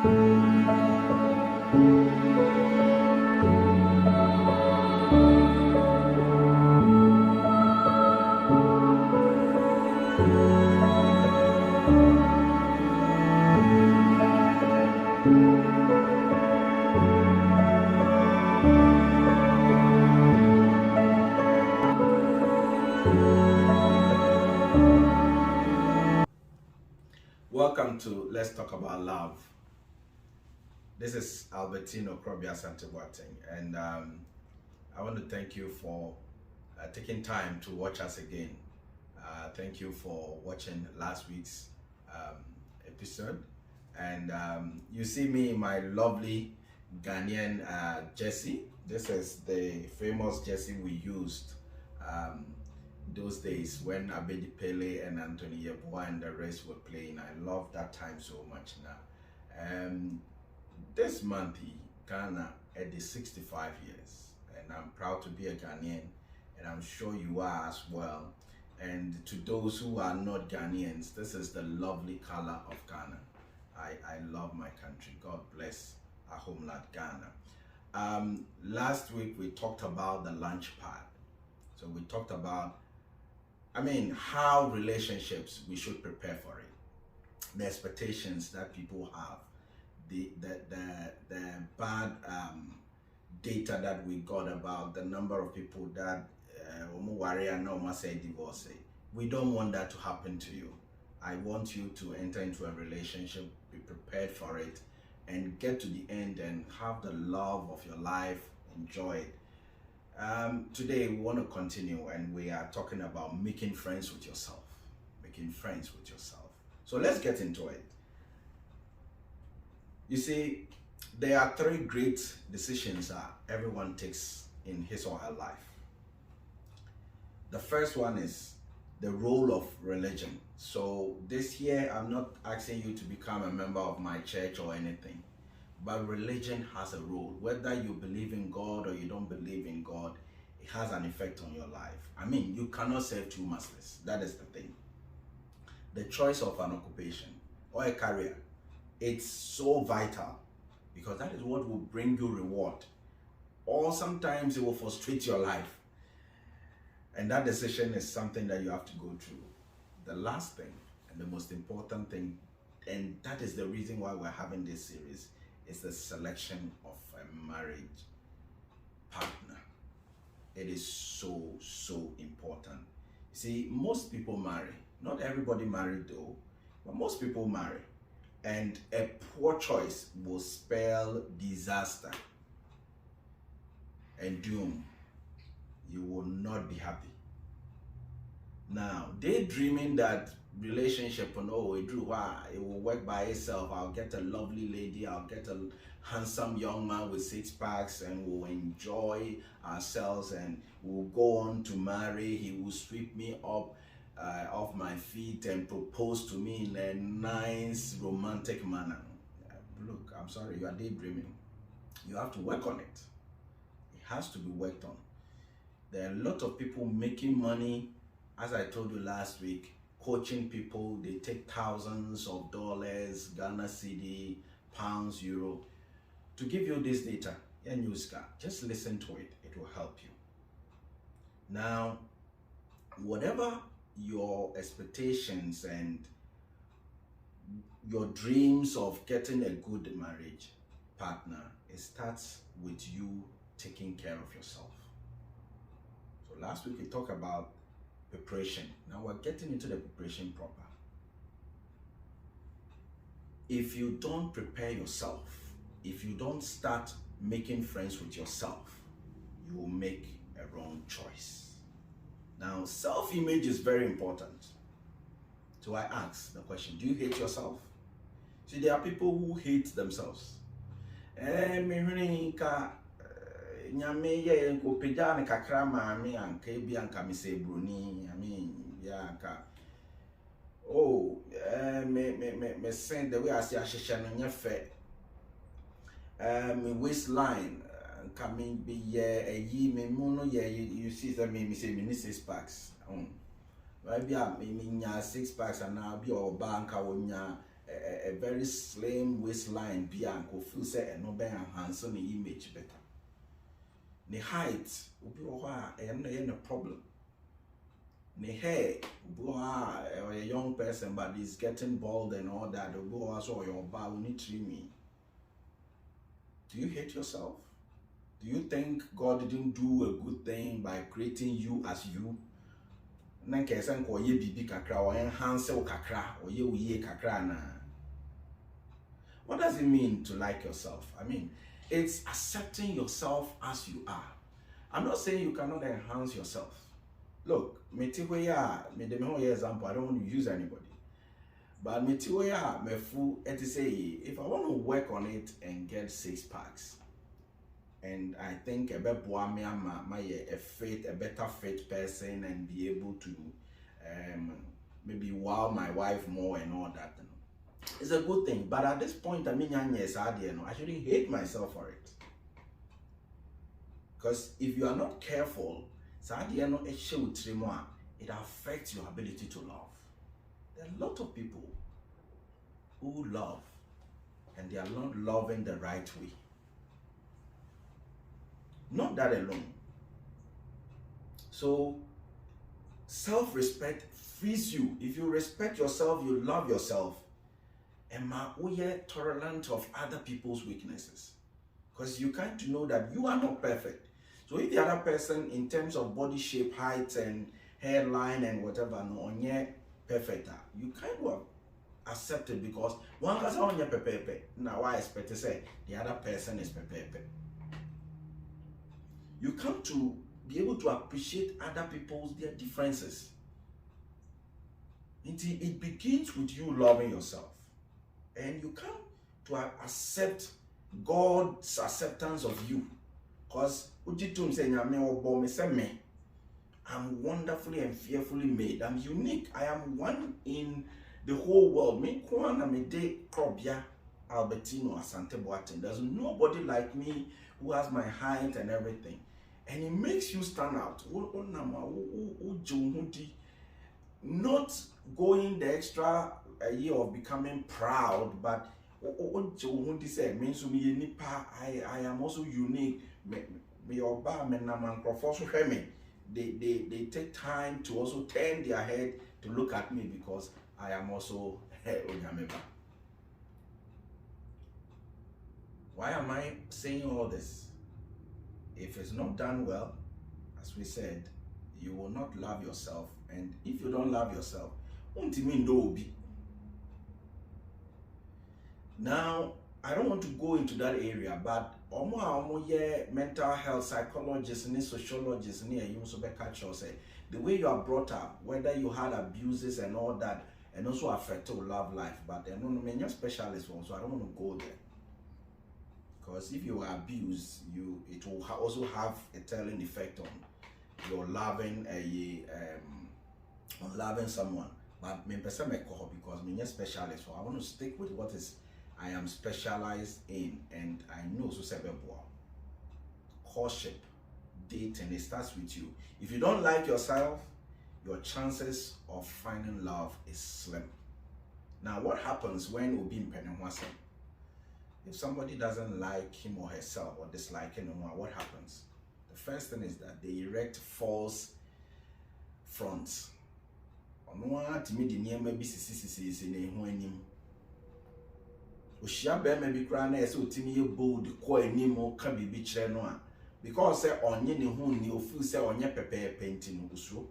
Welcome to Let's Talk About Love. This is Albertino, Krobea Boateng, and I want to thank you for taking time to watch us again. Thank you for watching last week's episode, and you see me in my lovely Ghanaian jersey. This is the famous jersey we used those days when Abedi Pele and Anthony Yeboah and the rest were playing. I love that time so much now. This month, Ghana at 65 years, and I'm proud to be a Ghanaian, and I'm sure you are as well. And to those who are not Ghanaians, this is the lovely color of Ghana. I love my country. God bless our homeland, Ghana. Last week we talked about the launch pad. So we talked about how relationships, we should prepare for it. The expectations that people have, the bad data that we got about the number of people that worry and almost say divorce. We don't want that to happen to you. I want you to enter into a relationship, be prepared for it, and get to the end and have the love of your life, enjoy it. Today we want to continue, and we are talking about making friends with yourself. Making friends with yourself. So let's get into it. You see, there are three great decisions that everyone takes in his or her life. The first one is the role of religion. So this year, I'm not asking you to become a member of my church or anything. But religion has a role. Whether you believe in God or you don't believe in God, it has an effect on your life. You cannot serve two masters. That is the thing. The choice of an occupation or a career, it's so vital, because that is what will bring you reward. Or sometimes it will frustrate your life. And that decision is something that you have to go through. The last thing and the most important thing, and that is the reason why we're having this series, is the selection of a marriage partner. It is so important. You see, most people marry. Not everybody married though, but most people marry. And a poor choice will spell disaster and doom. You will not be happy. Now, daydreaming that relationship, it will work by itself. I'll get a lovely lady, I'll get a handsome young man with 6 packs, and we'll enjoy ourselves, and we'll go on to marry. He will sweep me up off my feet and propose to me in a nice romantic manner. Look, I'm sorry, you are daydreaming. You have to work on it. It has to be worked on. There are a lot of people making money, as I told you last week, coaching people. They take thousands of dollars, Ghana cedi, pounds, euro, to give you this data. Just listen to it. It will help you. Now, whatever your expectations and your dreams of getting a good marriage partner, it starts with you taking care of yourself. So last week we talked about preparation. Now we're getting into the preparation proper. If you don't prepare yourself, if you don't start making friends with yourself, you will make a wrong choice. Now, self-image is very important. So I ask the question, do you hate yourself? See, there are people who hate themselves. Me send the way I see a waistline coming be a ye me mono you see that me say me 6 packs. Maybe I mean 6 packs and now be or bank a very slim waistline be and go feel say and no be enhance the image better. The height will be a problem. The hair will be a young person but is getting bald and all that. Will go also your bar will need trimming. Do you hate yourself? Do you think God didn't do a good thing by creating you as you? Nankesen ko ye bibi kakra or enhance o kakra or ye uye kakra na. What does it mean to like yourself? I mean, it's accepting yourself as you are. I'm not saying you cannot enhance yourself. Look, me example, I don't want to use anybody. But me fu say if I want to work on it and get 6 packs, and I think a better fit person and be able to maybe wow my wife more and all that. It's a good thing, but at this point, I shouldn't hate myself for it. Because if you are not careful, it affects your ability to love. There are a lot of people who love and they are not loving the right way. Not that alone. So, self-respect frees you. If you respect yourself, you love yourself. And we are tolerant of other people's weaknesses. Because you can't know that you are not perfect. So if the other person, in terms of body shape, height, and hairline, and whatever, no, perfect, you kind of accept it because one person on your pepe. Now I expect to say the other person is pepe. You come to be able to appreciate other people's their differences. It begins with you loving yourself. And you come to accept God's acceptance of you. Because I'm wonderfully and fearfully made. I'm unique. I am one in the whole world. Me Krobea, Albertino, Asante Boateng. There's nobody like me who has my height and everything. And it makes you stand out. Not going the extra year of becoming proud, but I am also unique. They take time to also turn their head to look at me because I am also Why am I saying all this? If it's not done well, as we said, you will not love yourself. And if you don't love yourself, now, I don't want to go into that area, but mental health psychologists and sociologists the way you are brought up, whether you had abuses and all that, and also affect your love life. But I don't know, specialists also, I don't want to go there. Because if you are abused, it will also have a telling effect on your loving on loving someone. But me because me a specialist, so I want to stick with what is I am specialized in, and I know so courtship, dating, it starts with you. If you don't like yourself, your chances of finding love is slim. Now, what happens when Obi Mpenenwase? If somebody doesn't like him or herself or dislike him, what happens? The first thing is that they erect false fronts. Maybe crying so Timmy bold quite anymore can be beach no because say on ye who you feel say on ye pepe painting so.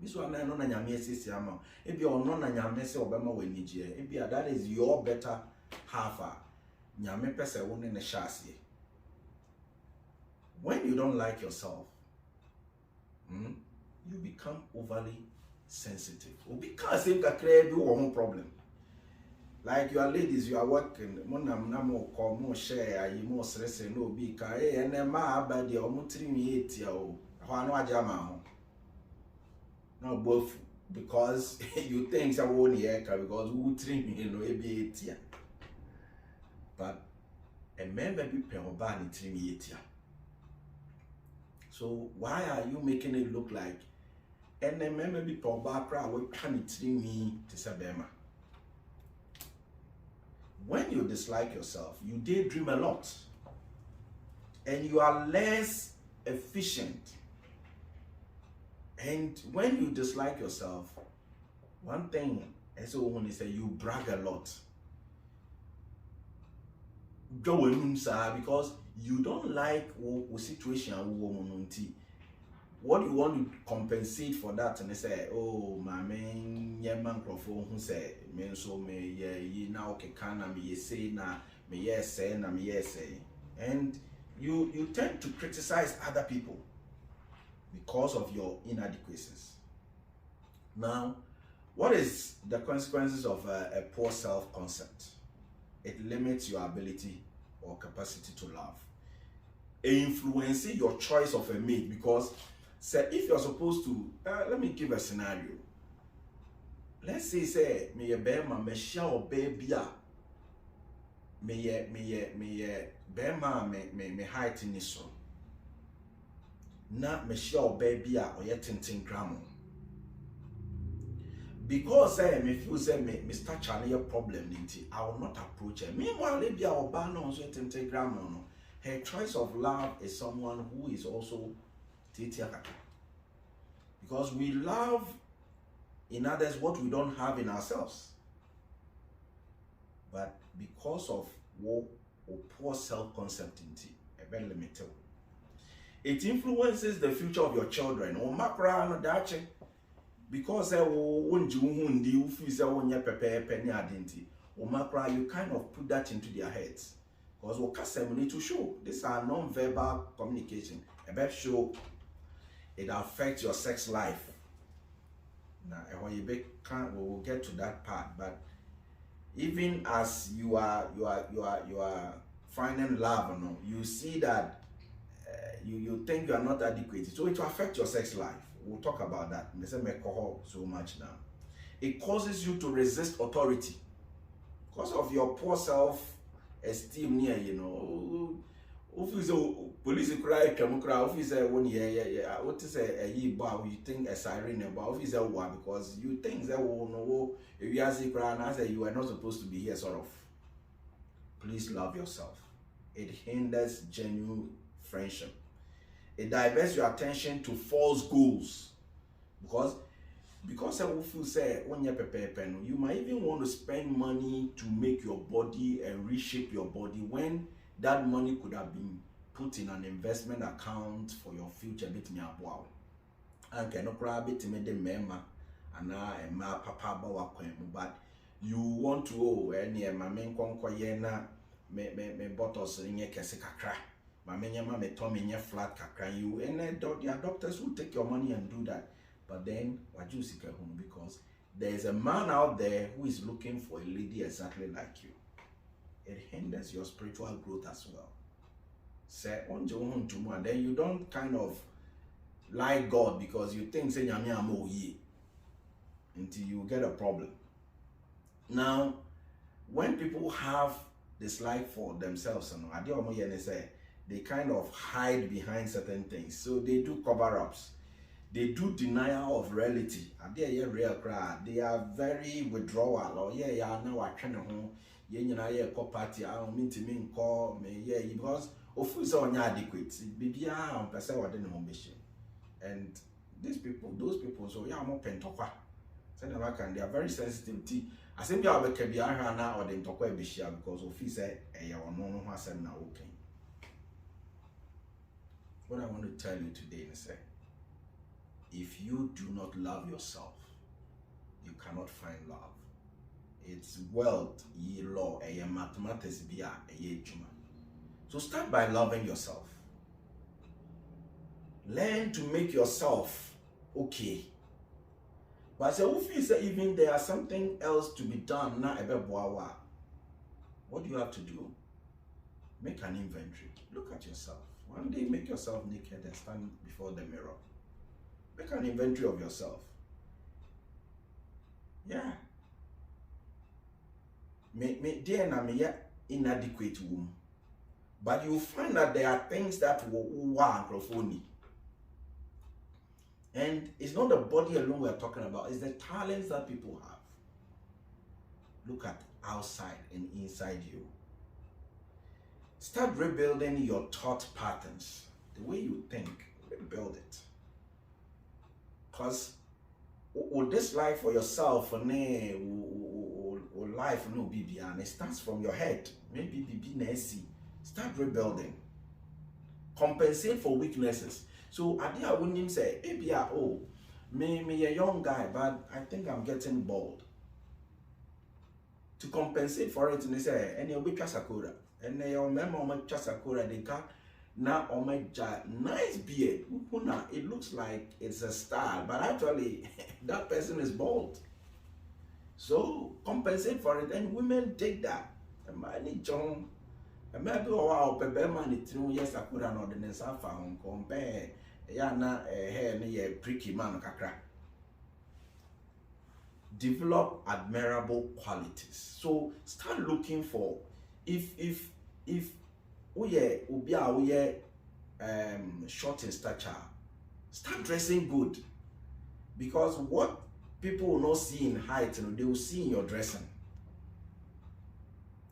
This one I know na nyame sisi ama. Ebi ono na nyame se obema wani je. Ebi that is your better half. Nyame pese won ne shase. When you don't like yourself, you become overly sensitive. Or because same kakre bi one problem. Like you are ladies, you are working. More share, you more stress no be ka and ma ba de omo 3 8 ya o. Ho anu ajama. No both because you think I won't hear because who treat me no be 8 ya. But a man may be per 3 8 ya. So why are you making it look like and a man may be per bar crowd we can treat me to Sabema? when you dislike yourself, you daydream a lot. And you are less efficient. And when you dislike yourself, one thing, as when they say, you brag a lot. Go in, sir, because you don't like the situation. What you want to compensate for that, and they say, oh, my man, yeah, man, microphone, who say, men so me, yeah, ye now, okay, can I me say, na, me, yes, say, na, me, yes, say. And you tend to criticize other people because of your inadequacies. Now, what is the consequences of a poor self-concept? It limits your ability or capacity to love. Influencing your choice of a mate, because say if you're supposed to, let me give a scenario. Let's say me a bear ma me share or baby me bear me height in this one. Na me share or baby or yet 10 gram. Because me feel say me start challenge a problem, I will not approach her. Meanwhile, maybe our ban on 10 gram. Her choice of love is someone who is also titiaka. Because we love in others what we don't have in ourselves. But because of poor self-concept, it influences the future of your children. Because you kind of put that into their heads. Because we need to show these are non-verbal communication. About show it affects your sex life. Now, when we will get to that part. But even as you are finding love, you see that you think you are not adequate. So it will affect your sex life. We'll talk about that. So much now. It causes you to resist authority because of your poor self-esteem. If police cry, if you say one what is a you think a siren about? If you say what, because you think that if you ask you are not supposed to be here, sort of. Please love yourself. It hinders genuine friendship. It diverts your attention to false goals. Because if you say when you might even want to spend money to make your body and reshape your body when that money could have been put in an investment account for your future. Bit me up wow. And cannot grab it me the member and ma papa but you want to any my main conquer me bottles in your kese kakra. My mama me told me flat kakra you and your doctors will take your money and do that. But then what you seek home because there is a man out there who is looking for a lady exactly like you. It hinders your spiritual growth as well. Say on tomorrow, then you don't kind of like God because you think say until you get a problem. Now, when people have dislike for themselves, they kind of hide behind certain things. So they do cover-ups. They do denial of reality. They are very withdrawal. Or now I kind of party. I don't mean to mean call me because of on adequate. And these people, those people, so more pentokwa. They are very sensitive. I think you have a now or the tokwa bishia because of his no okay. What I want to tell you today is if you do not love yourself, you cannot find love. It's wealth, law, mathematics, juma. So start by loving yourself. Learn to make yourself okay. But say even there is something else to be done now. What do you have to do? Make an inventory. Look at yourself. One day make yourself naked and stand before the mirror. Make an inventory of yourself. Yeah. Me inadequate womb. But you find that there are things that will microphone. And it's not the body alone we're talking about, it's the talents that people have. look at outside and inside you. Start rebuilding your thought patterns. The way you think, rebuild it. Because this life for yourself, or life no be and it starts from your head. Maybe be start rebuilding. Compensate for weaknesses. So I wouldn't say, me a young guy, but I think I'm getting bored. To compensate for it, and they say, and you'll be Chasakura. And they remember on my Chasakura, they got now on my nice beard. It looks like it's a style, but actually that person is bald. So compensate for it, and women take that. And my John, and maybe wow, Pepe man, it's true. Yes, I could not ordinance. I found compare. Yana hair near pricky man kakra. Develop admirable qualities. So start looking for if we short in stature, start dressing good, because what people will not see in height, they will see in your dressing.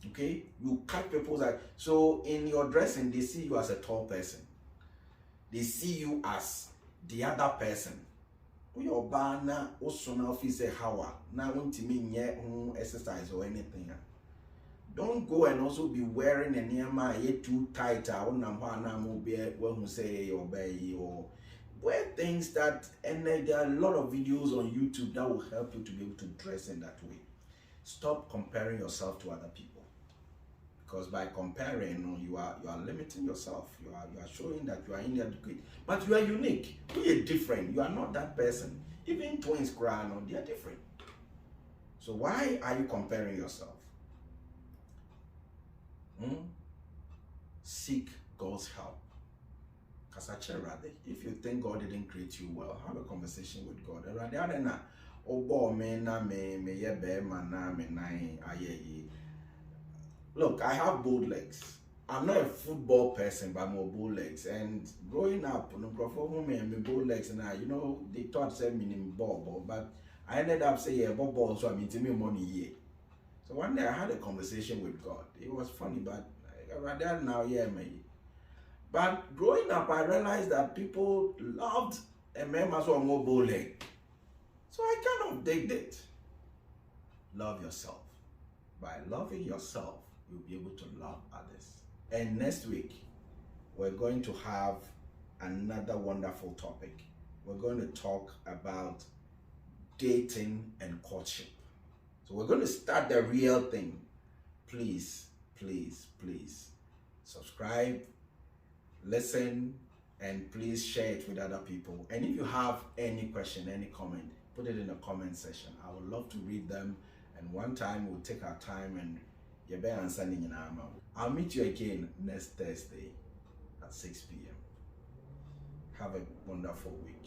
Okay, you catch people's eye. So in your dressing, they see you as a tall person. They see you as the other person. Your banner also now feels a how now want to mean exercise or anything. Don't go and also be wearing a nearby too tight. I won't be who say obey or wear things that, and there are a lot of videos on YouTube that will help you to be able to dress in that way. Stop comparing yourself to other people, because by comparing, you are limiting yourself. You are showing that you are inadequate, but you are unique. You are different. You are not that person. Even twins cry, no, they are different. So why are you comparing yourself? Seek God's help. Rather, if you think God didn't create you well, have a conversation with God. Look, I have bold legs. I'm not a football person, but I'm a bold legs. And growing up, bold legs, and they thought say meaning ball, but I ended up saying ball, so I mean to me money here. So one day I had a conversation with God. It was funny, but rather now, But growing up, I realized that people loved a man as well more bow leg. So I kind of dig it. Love yourself. By loving yourself, you'll be able to love others. And next week, we're going to have another wonderful topic. We're going to talk about dating and courtship. So we're going to start the real thing. Please, please, please subscribe, listen, and please share it with other people. And if you have any question, any comment, put it in the comment section. I would love to read them. And one time we'll take our time and you'll be answering in our mouth. I'll meet you again next Thursday at 6 p.m. Have a wonderful week.